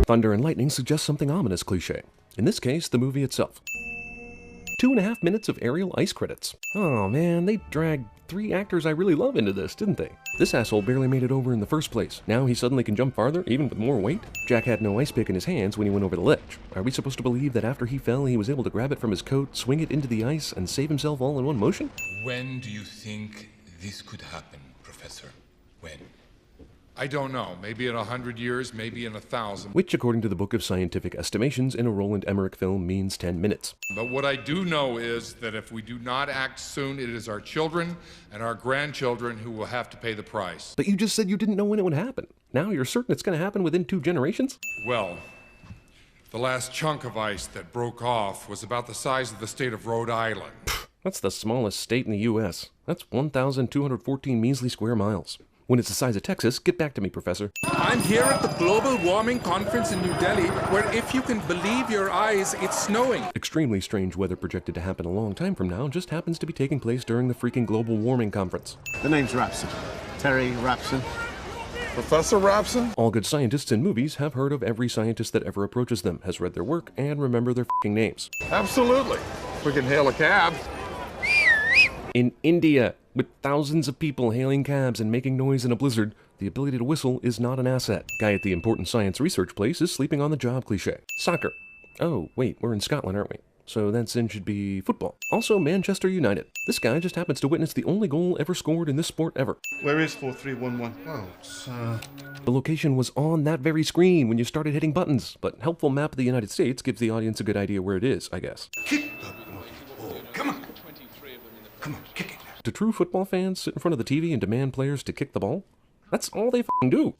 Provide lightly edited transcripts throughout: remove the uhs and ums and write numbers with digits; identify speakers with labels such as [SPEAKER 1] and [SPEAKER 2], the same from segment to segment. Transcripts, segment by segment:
[SPEAKER 1] thunder and lightning suggests something ominous cliché. In this case, the movie itself. 2.5 minutes of aerial ice credits. Oh man, they dragged 3 actors I really love into this, didn't they? This asshole barely made it over in the first place. Now he suddenly can jump farther, even with more weight? Jack had no ice pick in his hands when he went over the ledge. Are we supposed to believe that after he fell, he was able to grab it from his coat, swing it into the ice, and save himself all in one motion?
[SPEAKER 2] When do you think this could happen, Professor? When? I don't know. Maybe in 100 years, maybe in 1,000.
[SPEAKER 1] Which, according to the Book of Scientific Estimations in a Roland Emmerich film, means 10 minutes.
[SPEAKER 2] But what I do know is that if we do not act soon, it is our children and our grandchildren who will have to pay the price.
[SPEAKER 1] But you just said you didn't know when it would happen. Now you're certain it's going to happen within 2 generations?
[SPEAKER 2] Well, the last chunk of ice that broke off was about the size of the state of Rhode Island.
[SPEAKER 1] That's the smallest state in the U.S. That's 1,214 measly square miles. When it's the size of Texas, get back to me, Professor.
[SPEAKER 3] I'm here at the Global Warming Conference in New Delhi, where if you can believe your eyes, it's snowing.
[SPEAKER 1] Extremely strange weather projected to happen a long time from now just happens to be taking place during the freaking Global Warming Conference.
[SPEAKER 4] The name's Rapson. Terry Rapson.
[SPEAKER 3] Professor Rapson?
[SPEAKER 1] All good scientists in movies have heard of every scientist that ever approaches them, has read their work, and remember their freaking names.
[SPEAKER 3] Absolutely. We can hail a cab.
[SPEAKER 1] In India, with thousands of people hailing cabs and making noise in a blizzard, the ability to whistle is not an asset. Guy at the important science research place is sleeping on the job cliché. Soccer. Oh, wait, we're in Scotland, aren't we? So that sin should be football. Also, Manchester United. This guy just happens to witness the only goal ever scored in this sport ever.
[SPEAKER 4] Where is 4311? Oh, it's,
[SPEAKER 1] The location was on that very screen when you started hitting buttons, but helpful map of the United States gives the audience a good idea where it is, I guess.
[SPEAKER 4] Kick the ball. Come on. Come on, kick it.
[SPEAKER 1] Do true football fans sit in front of the TV and demand players to kick the ball? That's all they f***ing do.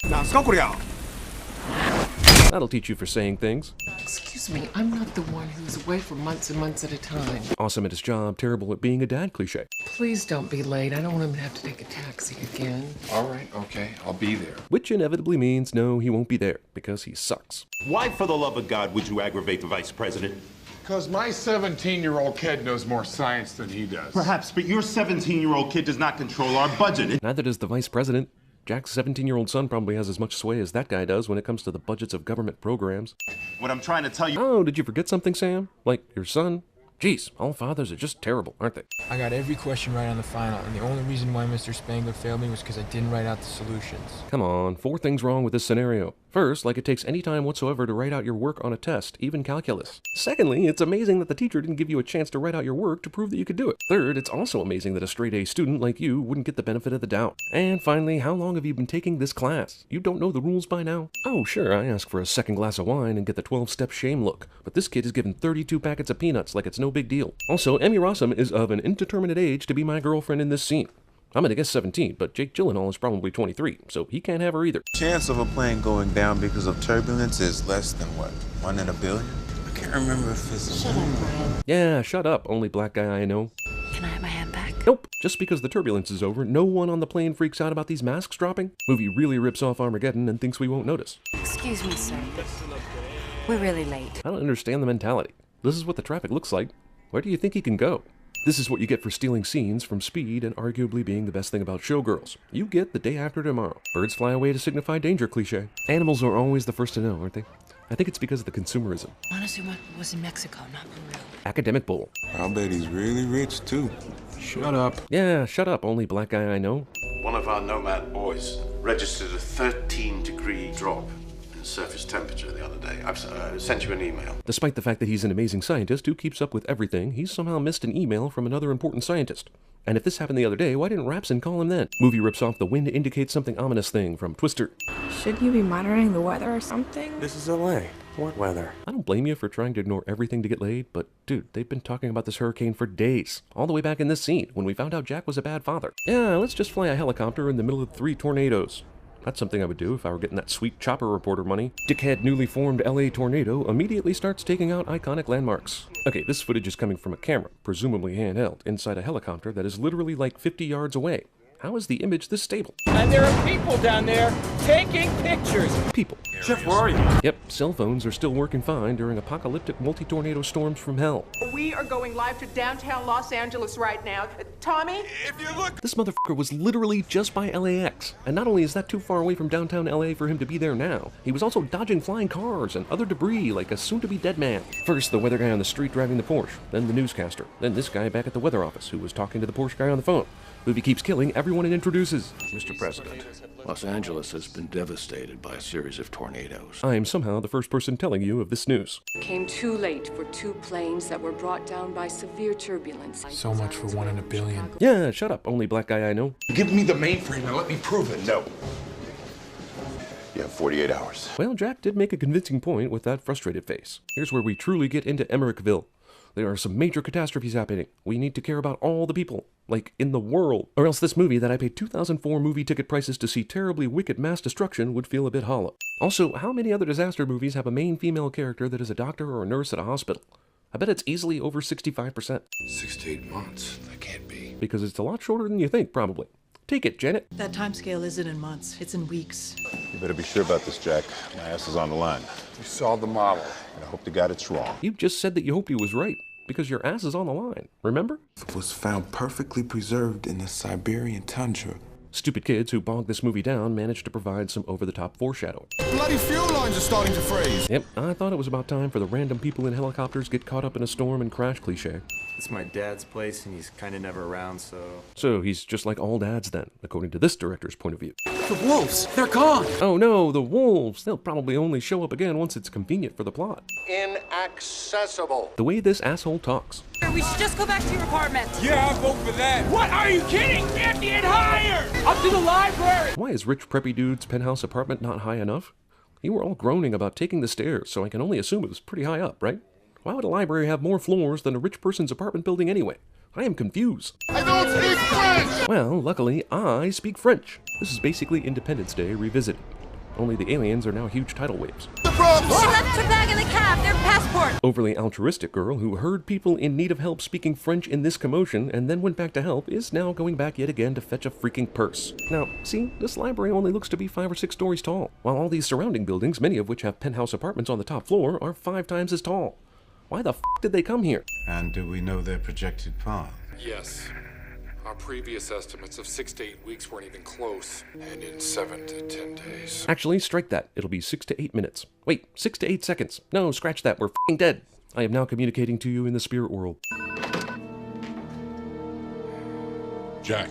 [SPEAKER 1] That'll teach you for saying things.
[SPEAKER 5] Excuse me, I'm not the one who's away for months and months at a time.
[SPEAKER 1] Awesome at his job, terrible at being a dad cliché.
[SPEAKER 5] Please don't be late. I don't want him to have to take a taxi again.
[SPEAKER 2] All right, okay, I'll be there.
[SPEAKER 1] Which inevitably means no, he won't be there, because he sucks.
[SPEAKER 6] Why, for the love of God, would you aggravate the vice president?
[SPEAKER 2] Because my 17-year-old kid knows more science than he does.
[SPEAKER 6] Perhaps, but your 17-year-old kid does not control our budget.
[SPEAKER 1] Neither does the vice president. Jack's 17-year-old son probably has as much sway as that guy does when it comes to the budgets of government programs.
[SPEAKER 6] What I'm trying to tell you...
[SPEAKER 1] Oh, did you forget something, Sam? Like your son? Jeez, all fathers are just terrible, aren't they?
[SPEAKER 7] I got every question right on the final, and the only reason why Mr. Spangler failed me was because I didn't write out the solutions.
[SPEAKER 1] Come on, 4 things wrong with this scenario. First, like it takes any time whatsoever to write out your work on a test, even calculus. Secondly, it's amazing that the teacher didn't give you a chance to write out your work to prove that you could do it. Third, it's also amazing that a straight-A student like you wouldn't get the benefit of the doubt. And finally, how long have you been taking this class? You don't know the rules by now? Oh, sure, I ask for a second glass of wine and get the 12-step shame look, but this kid is given 32 packets of peanuts like it's no big deal. Also, Emmy Rossum is of an indeterminate age to be my girlfriend in this scene. I'm gonna guess 17, but Jake Gyllenhaal is probably 23, so he can't have her either.
[SPEAKER 8] Chance of a plane going down because of turbulence is less than what? 1 in a billion? I can't remember if it's...
[SPEAKER 9] Shut up, Brian.
[SPEAKER 1] Yeah, shut up, only black guy I know.
[SPEAKER 9] Can I have my hand back?
[SPEAKER 1] Nope. Just because the turbulence is over, no one on the plane freaks out about these masks dropping. Movie really rips off Armageddon and thinks we won't notice.
[SPEAKER 9] Excuse me, sir. We're really late.
[SPEAKER 1] I don't understand the mentality. This is what the traffic looks like. Where do you think he can go? This is what you get for stealing scenes from Speed and arguably being the best thing about showgirls. You get the day after tomorrow. Birds fly away to signify danger cliché. Animals are always the first to know, aren't they? I think it's because of the consumerism.
[SPEAKER 9] Montezuma was in Mexico, not Peru.
[SPEAKER 1] Academic bull.
[SPEAKER 8] I'll bet he's really rich, too.
[SPEAKER 3] Shut up.
[SPEAKER 1] Yeah, shut up, only black guy I know.
[SPEAKER 10] One of our nomad boys registered a 13-degree drop in surface temperature the other day. I've sent you an email.
[SPEAKER 1] Despite the fact that he's an amazing scientist who keeps up with everything, he's somehow missed an email from another important scientist. And if this happened the other day, why didn't Rapson call him then? Movie rips off the wind indicates something ominous thing from Twister.
[SPEAKER 11] Should you be monitoring the weather or something?
[SPEAKER 8] This is LA. What weather?
[SPEAKER 1] I don't blame you for trying to ignore everything to get laid, but dude, they've been talking about this hurricane for days. All the way back in this scene, when we found out Jack was a bad father. Yeah, let's just fly a helicopter in the middle of 3 tornadoes. That's something I would do if I were getting that sweet chopper reporter money. Dickhead newly formed LA tornado immediately starts taking out iconic landmarks. Okay, this footage is coming from a camera, presumably handheld, inside a helicopter that is literally like 50 yards away. How is the image this stable?
[SPEAKER 12] And there are people down there taking pictures.
[SPEAKER 1] People.
[SPEAKER 6] Chef, where are you?
[SPEAKER 1] Yep, cell phones are still working fine during apocalyptic multi-tornado storms from hell.
[SPEAKER 12] We are going live to downtown Los Angeles right now. Tommy?
[SPEAKER 2] If you look...
[SPEAKER 1] This motherfucker was literally just by LAX. And not only is that too far away from downtown LA for him to be there now, he was also dodging flying cars and other debris like a soon-to-be dead man. First, the weather guy on the street driving the Porsche, then the newscaster, then this guy back at the weather office who was talking to the Porsche guy on the phone. Movie keeps killing everyone it introduces.
[SPEAKER 13] Mr. President, Los Angeles has been devastated by a series of tornadoes.
[SPEAKER 1] I am somehow the first person telling you of this news.
[SPEAKER 14] Came too late for two planes that were brought down by severe turbulence.
[SPEAKER 7] So much for 1 in a billion.
[SPEAKER 1] Yeah, shut up, only black guy I know.
[SPEAKER 2] Give me the mainframe and let me prove it.
[SPEAKER 10] No. You have 48 hours.
[SPEAKER 1] Well, Jack did make a convincing point with that frustrated face. Here's where we truly get into Emmerichville. There are some major catastrophes happening. We need to care about all the people, like in the world. Or else this movie that I paid 2004 movie ticket prices to see terribly wicked mass destruction would feel a bit hollow. Also, how many other disaster movies have a main female character that is a doctor or a nurse at a hospital? I bet it's easily over 65%.
[SPEAKER 13] 6 to 8 months. That can't be.
[SPEAKER 1] Because it's a lot shorter than you think, probably. Take it, Janet.
[SPEAKER 15] That time scale isn't in months, it's in weeks.
[SPEAKER 6] You better be sure about this, Jack. My ass is on the line.
[SPEAKER 2] You saw the model.
[SPEAKER 6] And I hope to God it's wrong.
[SPEAKER 1] You just said that you hoped he was right, because your ass is on the line, remember?
[SPEAKER 8] It was found perfectly preserved in the Siberian tundra.
[SPEAKER 1] Stupid kids who bogged this movie down managed to provide some over-the-top foreshadowing.
[SPEAKER 16] Bloody fuel lines are starting to freeze!
[SPEAKER 1] Yep, I thought it was about time for the random people in helicopters get caught up in a storm and crash cliche.
[SPEAKER 17] It's my dad's place and he's kind of never around, so...
[SPEAKER 1] So he's just like all dads then, according to this director's point of view.
[SPEAKER 16] The wolves! They're gone!
[SPEAKER 1] Oh no, the wolves! They'll probably only show up again once it's convenient for the plot.
[SPEAKER 10] Inaccessible.
[SPEAKER 1] The way this asshole talks.
[SPEAKER 9] We should just go back to your apartment.
[SPEAKER 2] Yeah, I'll vote for that.
[SPEAKER 16] What? Are you kidding? Can't get higher! Up to the library!
[SPEAKER 1] Why is rich preppy dude's penthouse apartment not high enough? You were all groaning about taking the stairs, so I can only assume it was pretty high up, right? Why would a library have more floors than a rich person's apartment building anyway? I am confused.
[SPEAKER 16] I don't speak French!
[SPEAKER 1] Well, luckily, I speak French. This is basically Independence Day revisited. Only the aliens are now huge tidal waves.
[SPEAKER 9] She left her bag in the cab, their passport.
[SPEAKER 1] Overly altruistic girl who heard people in need of help speaking French in this commotion and then went back to help is now going back yet again to fetch a freaking purse. Now, see, this library only looks to be 5 or 6 stories tall, while all these surrounding buildings, many of which have penthouse apartments on the top floor, are 5 times as tall. Why the f*** did they come here?
[SPEAKER 8] And do we know their projected path?
[SPEAKER 3] Yes. Our previous estimates of 6 to 8 weeks weren't even close.
[SPEAKER 13] And in 7 to 10 days.
[SPEAKER 1] Actually, strike that. It'll be 6 to 8 minutes. Wait, 6 to 8 seconds. No, scratch that. We're f***ing dead. I am now communicating to you in the spirit world.
[SPEAKER 18] Jack.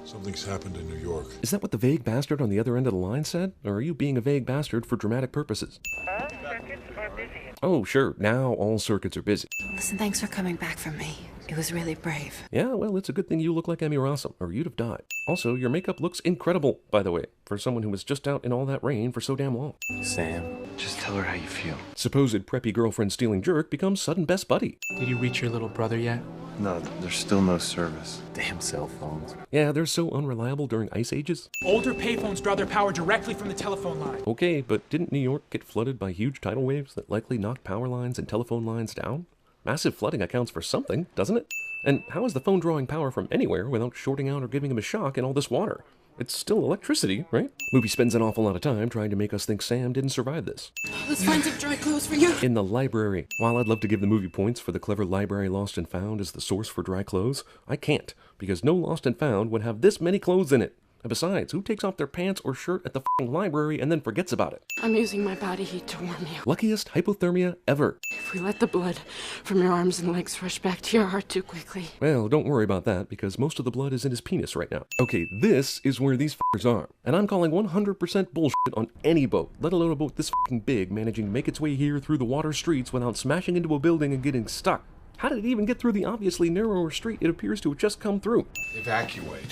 [SPEAKER 18] Something's happened in New York.
[SPEAKER 1] Is that what the vague bastard on the other end of the line said? Or are you being a vague bastard for dramatic purposes?
[SPEAKER 19] All circuits are busy.
[SPEAKER 1] Oh, sure. Now all circuits are busy.
[SPEAKER 9] Listen, thanks for coming back for me. It was really brave.
[SPEAKER 1] Yeah, well, it's a good thing you look like Emmy Rossum, or you'd have died. Also, your makeup looks incredible, by the way, for someone who was just out in all that rain for so damn long.
[SPEAKER 17] Sam, just tell her how you feel.
[SPEAKER 1] Supposed preppy girlfriend stealing jerk becomes sudden best buddy.
[SPEAKER 7] Did you reach your little brother yet?
[SPEAKER 17] No, there's still no service. Damn cell phones.
[SPEAKER 1] Yeah, they're so unreliable during ice ages.
[SPEAKER 16] Older payphones draw their power directly from the telephone line.
[SPEAKER 1] Okay, but didn't New York get flooded by huge tidal waves that likely knocked power lines and telephone lines down? Massive flooding accounts for something, doesn't it? And how is the phone drawing power from anywhere without shorting out or giving him a shock in all this water? It's still electricity, right? Movie spends an awful lot of time trying to make us think Sam didn't survive this.
[SPEAKER 9] Let's find some dry clothes for you.
[SPEAKER 1] In the library. While I'd love to give the movie points for the clever library lost and found as the source for dry clothes, I can't, because no lost and found would have this many clothes in it. And besides, who takes off their pants or shirt at the f***ing library and then forgets about it?
[SPEAKER 5] I'm using my body heat to warm you.
[SPEAKER 1] Luckiest hypothermia ever.
[SPEAKER 5] If we let the blood from your arms and legs rush back to your heart too quickly.
[SPEAKER 1] Well, don't worry about that, because most of the blood is in his penis right now. Okay, this is where these f***ers are. And I'm calling 100% bullshit on any boat, let alone a boat this f***ing big, managing to make its way here through the water streets without smashing into a building and getting stuck. How did it even get through the obviously narrower street it appears to have just come through?
[SPEAKER 2] Evacuate.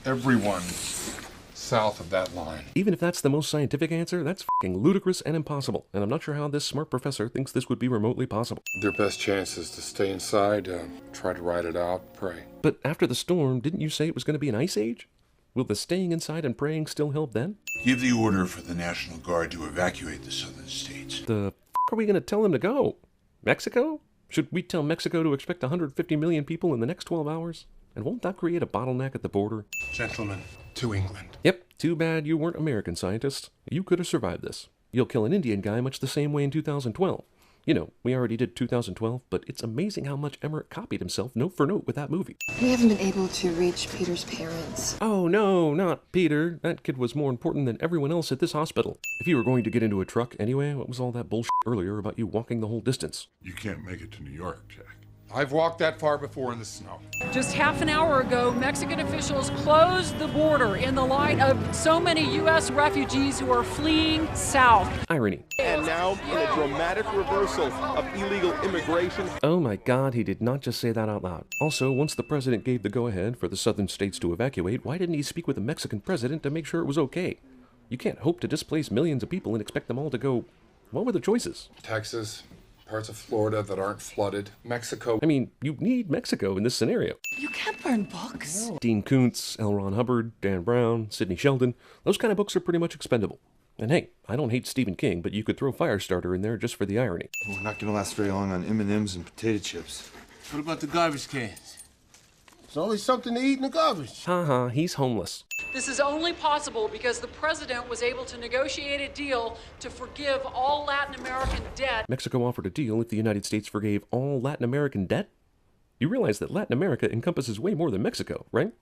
[SPEAKER 2] Everyone south of that line.
[SPEAKER 1] Even if that's the most scientific answer, that's f***ing ludicrous and impossible, and I'm not sure how this smart professor thinks this would be remotely possible.
[SPEAKER 3] Their best chance is to stay inside, try to ride it out, pray.
[SPEAKER 1] But after the storm, didn't you say it was going to be an ice age? Will the staying inside and praying still help then?
[SPEAKER 18] Give the order for the National Guard to evacuate the southern states.
[SPEAKER 1] The f*** are we going to tell them to go? Mexico? Should we tell Mexico to expect 150 million people in the next 12 hours? And won't that create a bottleneck at the border?
[SPEAKER 18] Gentlemen, to England.
[SPEAKER 1] Yep, too bad you weren't American scientists. You could have survived this. You'll kill an Indian guy much the same way in 2012. You know, we already did 2012, but it's amazing how much Emmerich copied himself note for note with that movie.
[SPEAKER 11] We haven't been able to reach Peter's parents.
[SPEAKER 1] Oh no, not Peter. That kid was more important than everyone else at this hospital. If you were going to get into a truck anyway, what was all that bullshit earlier about you walking the whole distance?
[SPEAKER 18] You can't make it to New York, Jack.
[SPEAKER 2] I've walked that far before in the snow.
[SPEAKER 20] Just half an hour ago, Mexican officials closed the border in the light of so many U.S. refugees who are fleeing south.
[SPEAKER 1] Irony.
[SPEAKER 21] And now, in a dramatic reversal of illegal immigration.
[SPEAKER 1] Oh my God, he did not just say that out loud. Also, once the president gave the go-ahead for the southern states to evacuate, why didn't he speak with the Mexican president to make sure it was okay? You can't hope to displace millions of people and expect them all to go... What were the choices?
[SPEAKER 3] Texas, parts of Florida that aren't flooded, Mexico.
[SPEAKER 1] I mean, you need Mexico in this scenario.
[SPEAKER 15] You can't burn books.
[SPEAKER 1] No. Dean Koontz, L. Ron Hubbard, Dan Brown, Sidney Sheldon, those kind of books are pretty much expendable. And hey, I don't hate Stephen King, but you could throw Firestarter in there just for the irony.
[SPEAKER 17] We're not gonna last very long on M&Ms and potato chips.
[SPEAKER 13] What about the garbage cans? There's always something to eat in the garbage.
[SPEAKER 1] Haha, he's homeless.
[SPEAKER 20] This is only possible because the president was able to negotiate a deal to forgive all Latin American debt.
[SPEAKER 1] Mexico offered a deal if the United States forgave all Latin American debt? You realize that Latin America encompasses way more than Mexico, right?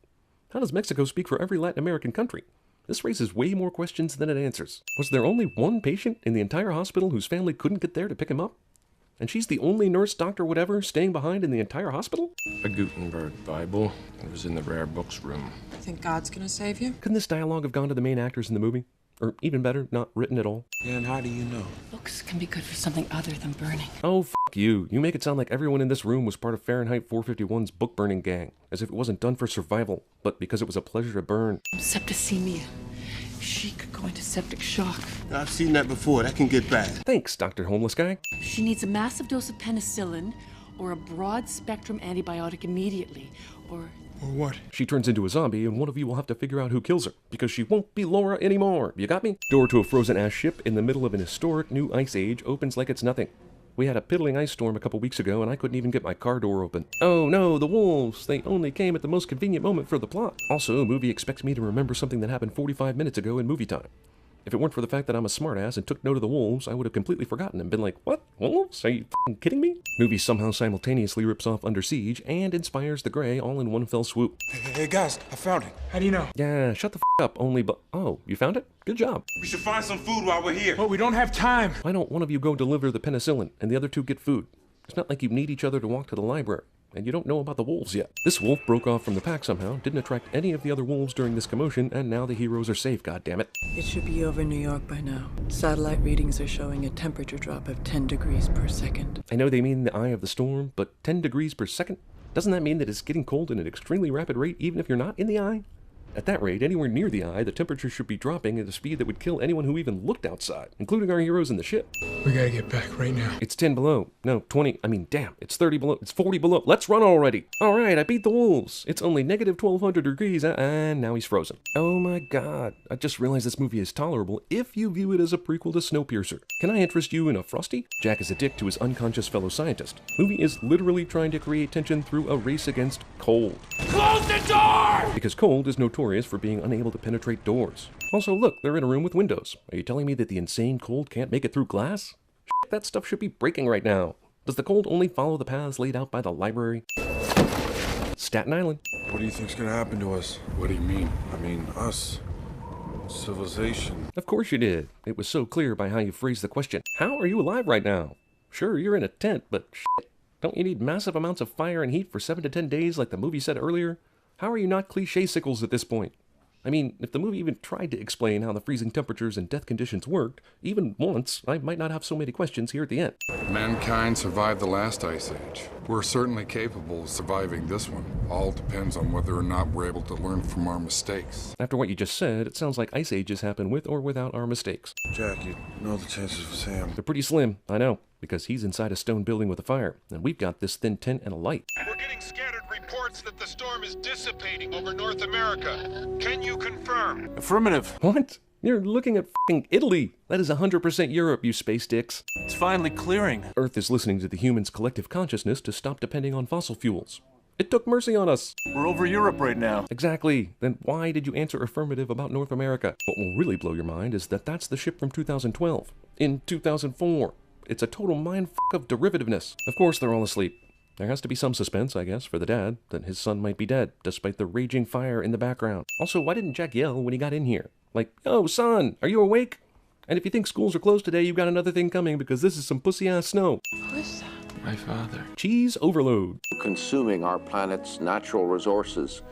[SPEAKER 1] How does Mexico speak for every Latin American country? This raises way more questions than it answers. Was there only one patient in the entire hospital whose family couldn't get there to pick him up? And she's the only nurse, doctor, whatever, staying behind in the entire hospital?
[SPEAKER 13] A Gutenberg Bible. It was in the rare books room.
[SPEAKER 15] You think God's gonna save you?
[SPEAKER 1] Couldn't this dialogue have gone to the main actors in the movie? Or even better, not written at all?
[SPEAKER 13] Yeah, and how do you know?
[SPEAKER 15] Books can be good for something other than burning.
[SPEAKER 1] Oh, f*** you. You make it sound like everyone in this room was part of Fahrenheit 451's book burning gang, as if it wasn't done for survival, but because it was a pleasure to burn.
[SPEAKER 15] Septicemia. She could go into septic shock.
[SPEAKER 13] I've seen that before. That can get bad.
[SPEAKER 1] Thanks, Dr. Homeless Guy.
[SPEAKER 15] She needs a massive dose of penicillin or a broad-spectrum antibiotic immediately, or
[SPEAKER 3] what?
[SPEAKER 1] She turns into a zombie, and one of you will have to figure out who kills her, because she won't be Laura anymore. You got me? Door to a frozen-ass ship in the middle of an historic new ice age opens like it's nothing. We had a piddling ice storm a couple weeks ago, and I couldn't even get my car door open. Oh no, the wolves! They only came at the most convenient moment for the plot. Also, a movie expects me to remember something that happened 45 minutes ago in movie time. If it weren't for the fact that I'm a smartass and took note of the wolves, I would have completely forgotten and been like, what? Wolves? Are you f***ing kidding me? Movie somehow simultaneously rips off Under Siege and inspires The Grey all in one fell swoop.
[SPEAKER 3] Hey guys, I found it. How do you know?
[SPEAKER 1] Yeah, shut the f*** up, oh, you found it? Good job.
[SPEAKER 18] We should find some food while we're here.
[SPEAKER 3] But we don't have time.
[SPEAKER 1] Why don't one of you go deliver the penicillin and the other two get food? It's not like you need each other to walk to the library. And you don't know about the wolves yet. This wolf broke off from the pack somehow, didn't attract any of the other wolves during this commotion, and now the heroes are safe, goddammit.
[SPEAKER 15] It should be over New York by now. Satellite readings are showing a temperature drop of 10 degrees per second.
[SPEAKER 1] I know they mean the eye of the storm, but 10 degrees per second? Doesn't that mean that it's getting cold at an extremely rapid rate even if you're not in the eye? At that rate, anywhere near the eye, the temperature should be dropping at a speed that would kill anyone who even looked outside, including our heroes in the ship.
[SPEAKER 3] We gotta get back right now.
[SPEAKER 1] It's 10 below. No, 20. I mean, damn, it's 30 below. It's 40 below. Let's run already. All right, I beat the wolves. It's only negative 1200 degrees, and now he's frozen. Oh my God. I just realized this movie is tolerable if you view it as a prequel to Snowpiercer. Can I interest you in a Frosty? Jack is a dick to his unconscious fellow scientist. Movie is literally trying to create tension through a race against cold.
[SPEAKER 16] Close the door!
[SPEAKER 1] Because cold is notorious for being unable to penetrate doors. Also, look, they're in a room with windows. Are you telling me that the insane cold can't make it through glass? Shit, that stuff should be breaking right now. Does the cold only follow the paths laid out by the library? Staten Island.
[SPEAKER 22] What do you think's gonna happen to us?
[SPEAKER 3] What do you mean?
[SPEAKER 22] I mean, us. Civilization.
[SPEAKER 1] Of course you did. It was so clear by how you phrased the question. How are you alive right now? Sure, you're in a tent, but shit. Don't you need massive amounts of fire and heat for 7 to 10 days like the movie said earlier? How are you not cliché sickles at this point? I mean, if the movie even tried to explain how the freezing temperatures and death conditions worked, even once, I might not have so many questions here at the end.
[SPEAKER 3] Mankind survived the last ice age. We're certainly capable of surviving this one. All depends on whether or not we're able to learn from our mistakes.
[SPEAKER 1] After what you just said, it sounds like ice ages happen with or without our mistakes.
[SPEAKER 22] Jack, you know the chances for Sam.
[SPEAKER 1] They're pretty slim, I know, because he's inside a stone building with a fire, and we've got this thin tent and a light.
[SPEAKER 23] We're getting scattered reports that the storm is dissipating over North America. Can you confirm?
[SPEAKER 13] Affirmative.
[SPEAKER 1] What? You're looking at f***ing Italy. That is 100% Europe, you space dicks.
[SPEAKER 13] It's finally clearing.
[SPEAKER 1] Earth is listening to the humans' collective consciousness to stop depending on fossil fuels. It took mercy on us.
[SPEAKER 4] We're over Europe right now.
[SPEAKER 1] Exactly. Then why did you answer affirmative about North America? What will really blow your mind is that that's the ship from 2012. In 2004. It's a total mindfuck of derivativeness. Of course, they're all asleep. There has to be some suspense, I guess, for the dad, that his son might be dead, despite the raging fire in the background. Also, why didn't Jack yell when he got in here? Like, "Yo, son, are you awake? And if you think schools are closed today, you've got another thing coming because this is some pussy-ass snow."
[SPEAKER 5] Who is that?
[SPEAKER 7] My father.
[SPEAKER 1] Cheese overload.
[SPEAKER 13] Consuming our planet's natural resources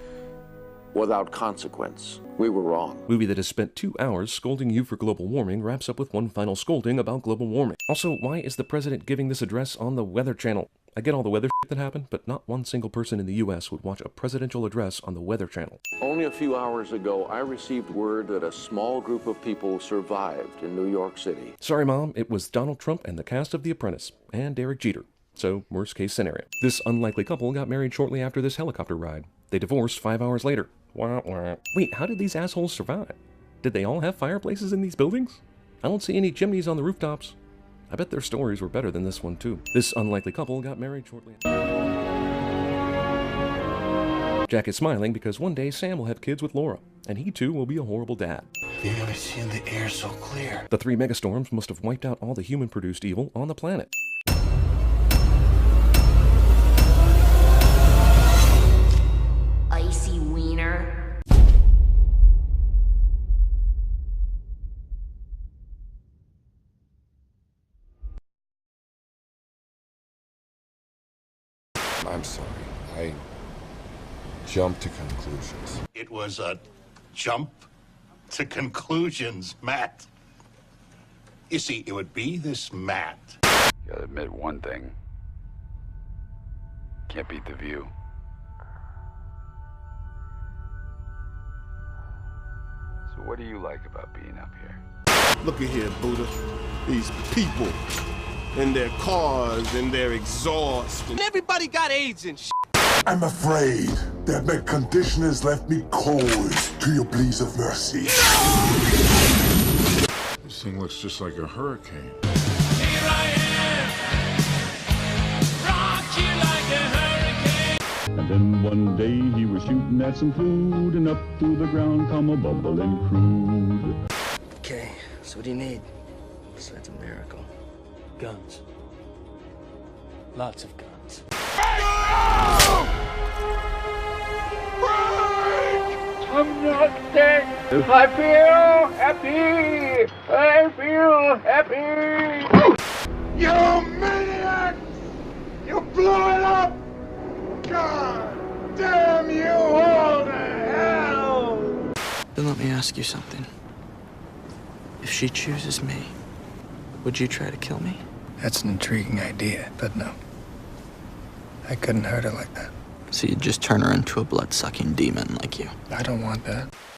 [SPEAKER 13] without consequence. We were wrong.
[SPEAKER 1] Movie that has spent 2 hours scolding you for global warming wraps up with one final scolding about global warming. Also, why is the president giving this address on the Weather Channel? I get all the weather shit that happened, but not one single person in the U.S. would watch a presidential address on the Weather Channel.
[SPEAKER 13] Only a few hours ago, I received word that a small group of people survived in New York City.
[SPEAKER 1] Sorry, Mom, it was Donald Trump and the cast of The Apprentice, and Derek Jeter. So, worst case scenario. This unlikely couple got married shortly after this helicopter ride. They divorced 5 hours later. Wah, wah. Wait, how did these assholes survive? Did they all have fireplaces in these buildings? I don't see any chimneys on the rooftops. I bet their stories were better than this one, too. This unlikely couple got married shortly. Jack is smiling because one day Sam will have kids with Laura, and he too will be a horrible dad.
[SPEAKER 18] Have you ever seen the air so clear?
[SPEAKER 1] The 3 megastorms must have wiped out all the human-produced evil on the planet.
[SPEAKER 12] Icy wiener.
[SPEAKER 3] I'm sorry. I jumped to conclusions.
[SPEAKER 18] It was a jump to conclusions, Matt. You see, it would be this Matt.
[SPEAKER 14] You gotta admit one thing. Can't beat the view. So what do you like about being up here?
[SPEAKER 24] Look at here, Buddha. These people and their cars and their exhaust. And everybody got AIDS and shit.
[SPEAKER 25] I'm afraid that my condition has left me cold to your pleas of mercy.
[SPEAKER 3] This thing looks just like a hurricane.
[SPEAKER 16] Here I am, rock you like a hurricane.
[SPEAKER 26] And then one day he was shooting at some food, and up through the ground come a bubbling crude.
[SPEAKER 27] Okay, so what do you need? Besides a miracle.
[SPEAKER 28] Guns. Lots of guns.
[SPEAKER 16] I'm not dead. I feel happy. I feel happy.
[SPEAKER 23] You maniac! You blew it up! God damn you all to hell!
[SPEAKER 27] Then let me ask you something. If she chooses me, would you try to kill me?
[SPEAKER 7] That's an intriguing idea, but no. I couldn't hurt her like that.
[SPEAKER 27] So you'd just turn her into a blood-sucking demon like you?
[SPEAKER 7] I don't want that.